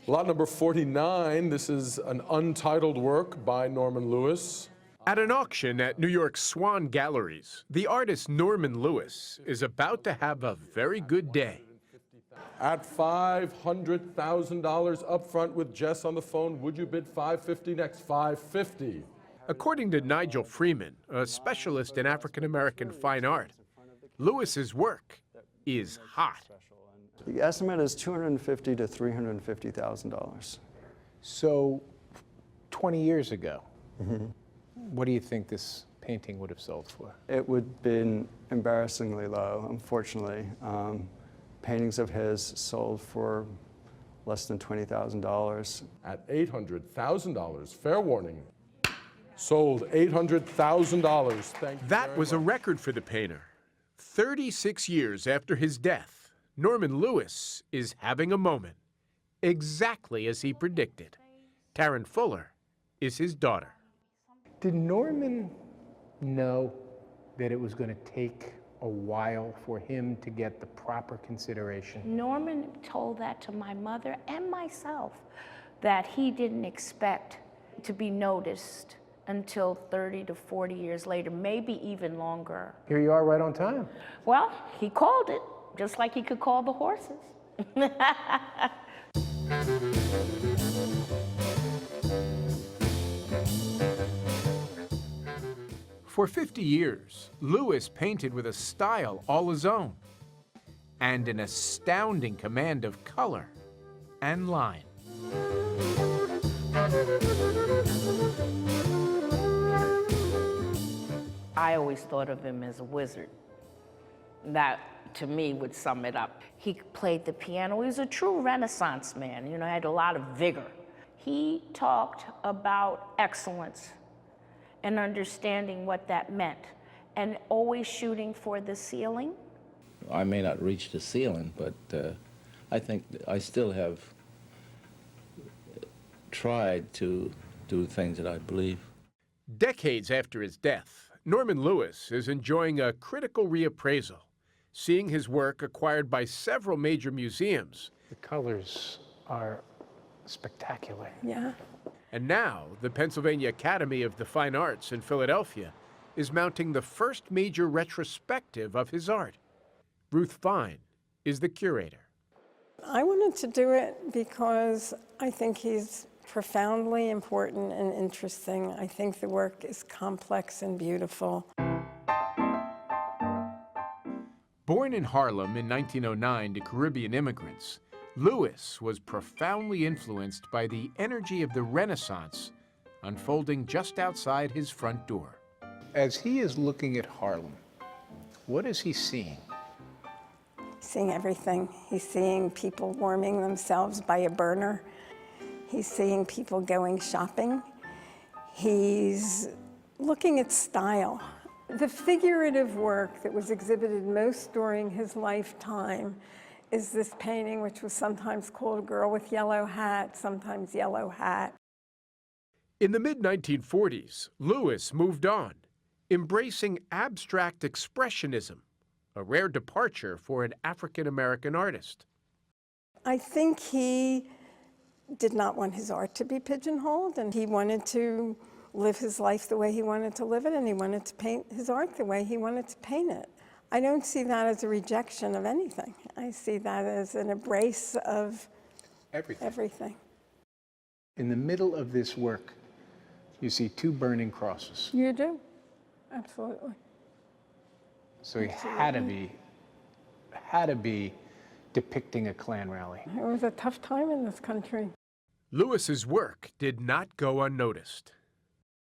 Lot number 49, this is an untitled work by Norman Lewis. At an auction at New York's Swan Galleries, the artist Norman Lewis is about to have a very good day. At $500,000 up front with Jess on the phone, would you bid $550 next? $550. According to Nigel Freeman, a specialist in African-American fine art, Lewis's work is hot. The estimate is $250,000 to $350,000. So 20 years ago, what do you think this painting would have sold for? It would have been embarrassingly low, unfortunately. Paintings of his sold for less than $20,000. At $800,000, fair warning. Sold $800,000. Thank you. That was a record for the painter. 36 years after his death, Norman Lewis is having a moment, exactly as he predicted. Taryn Fuller is his daughter. Did Norman know that it was going to take a while for him to get the proper consideration? Norman told that to my mother and myself, that he didn't expect to be noticed until 30 to 40 years later, maybe even longer. Here you are right on time. Well, he called it, just like he could call the horses. For 50 years, Lewis painted with a style all his own and an astounding command of color and line. I always thought of him as a wizard. That, to me, would sum it up. He played the piano. He was a true Renaissance man, you know, had a lot of vigor. He talked about excellence and understanding what that meant, and always shooting for the ceiling. I may not reach the ceiling, but I think I still have tried to do things that I believe. Decades after his death, Norman Lewis is enjoying a critical reappraisal, seeing his work acquired by several major museums. The colors are spectacular. Yeah. And now, the Pennsylvania Academy of the Fine Arts in Philadelphia is mounting the first major retrospective of his art. Ruth Fine is the curator. I wanted to do it because I think he's profoundly important and interesting. I think the work is complex and beautiful. Born in Harlem in 1909 to Caribbean immigrants, Lewis was profoundly influenced by the energy of the Renaissance unfolding just outside his front door. As he is looking at Harlem, what is he seeing? Seeing everything. He's seeing people warming themselves by a burner. He's seeing people going shopping. He's looking at style. The figurative work that was exhibited most during his lifetime is this painting, which was sometimes called Girl with Yellow Hat, sometimes Yellow Hat. In the mid-1940s, Lewis moved on, embracing abstract expressionism, a rare departure for an African-American artist. I think he did not want his art to be pigeonholed, and he wanted to live his life the way he wanted to live it, and he wanted to paint his art the way he wanted to paint it. I don't see that as a rejection of anything. I see that as an embrace of everything. In the middle of this work, you see two burning crosses. You do, absolutely. So he had to be depicting a Klan rally. It was a tough time in this country. Lewis's work did not go unnoticed.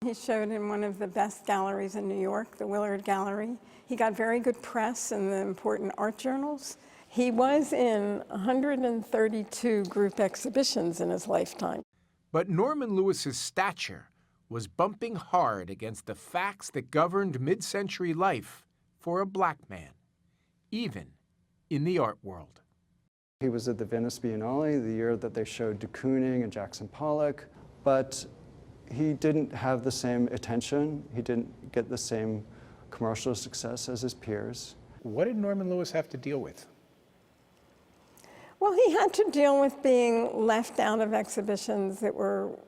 He showed in one of the best galleries in New York, the Willard Gallery. He got very good press in the important art journals. He was in 132 group exhibitions in his lifetime. But Norman Lewis's stature was bumping hard against the facts that governed mid-century life for a black man, even in the art world. He was at the Venice Biennale the year that they showed de Kooning and Jackson Pollock, but he didn't have the same attention. He didn't get the same commercial success as his peers. What did Norman Lewis have to deal with? Well, Well, he had to deal with being left out of exhibitions that were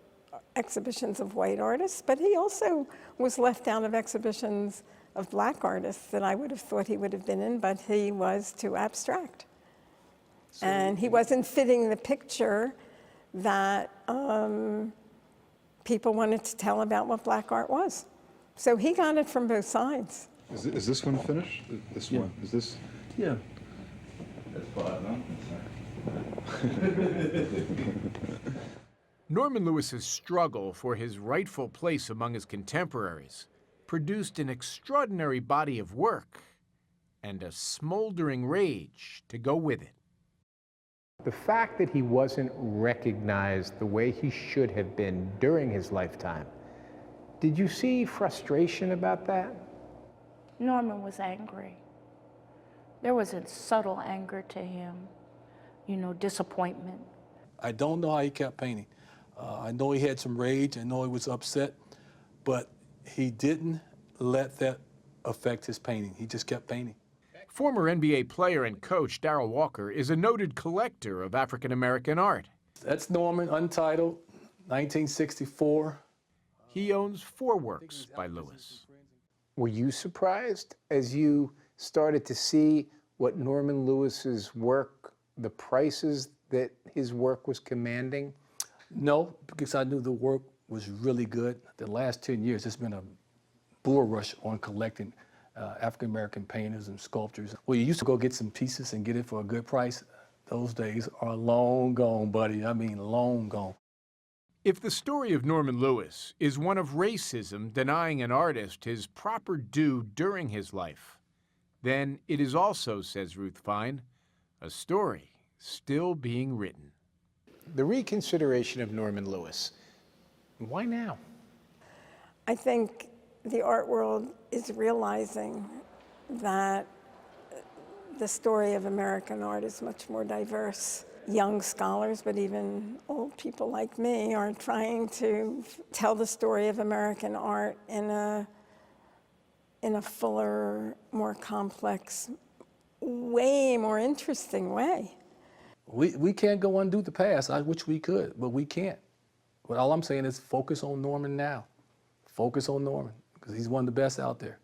exhibitions of white artists, but he also was left out of exhibitions of black artists that I would have thought he would have been in, but he was too abstract. And he wasn't fitting the picture that people wanted to tell about what black art was. So he got it from both sides. Is this one finished? This one? Is this? Yeah. That's far as I'm concerned. Norman Lewis's struggle for his rightful place among his contemporaries produced an extraordinary body of work and a smoldering rage to go with it. The fact that he wasn't recognized the way he should have been during his lifetime, did you see frustration about that? Norman was angry. There was a subtle anger to him, you know, disappointment. I don't know how he kept painting. I know he had some rage, I know he was upset, but he didn't let that affect his painting. He just kept painting. Former NBA player and coach Darrell Walker is a noted collector of African-American art. That's Norman, Untitled, 1964. He owns 4 works by Lewis. Were you surprised as you started to see what Norman Lewis's work, the prices that his work was commanding? No, because I knew the work was really good. The last 10 years, there's been a bull rush on collecting African-American painters and sculptors. Well, you used to go get some pieces and get it for a good price. Those days are long gone, buddy. I mean, long gone. If the story of Norman Lewis is one of racism denying an artist his proper due during his life, then it is also, says Ruth Fine, a story still being written. The reconsideration of Norman Lewis, why now? I think the art world is realizing that the story of American art is much more diverse. Young scholars, but even old people like me, are trying to tell the story of American art in a fuller, more complex, way more interesting way. We can't go undo the past. I wish we could, but we can't. But all I'm saying is focus on Norman now. Focus on Norman, because he's one of the best out there.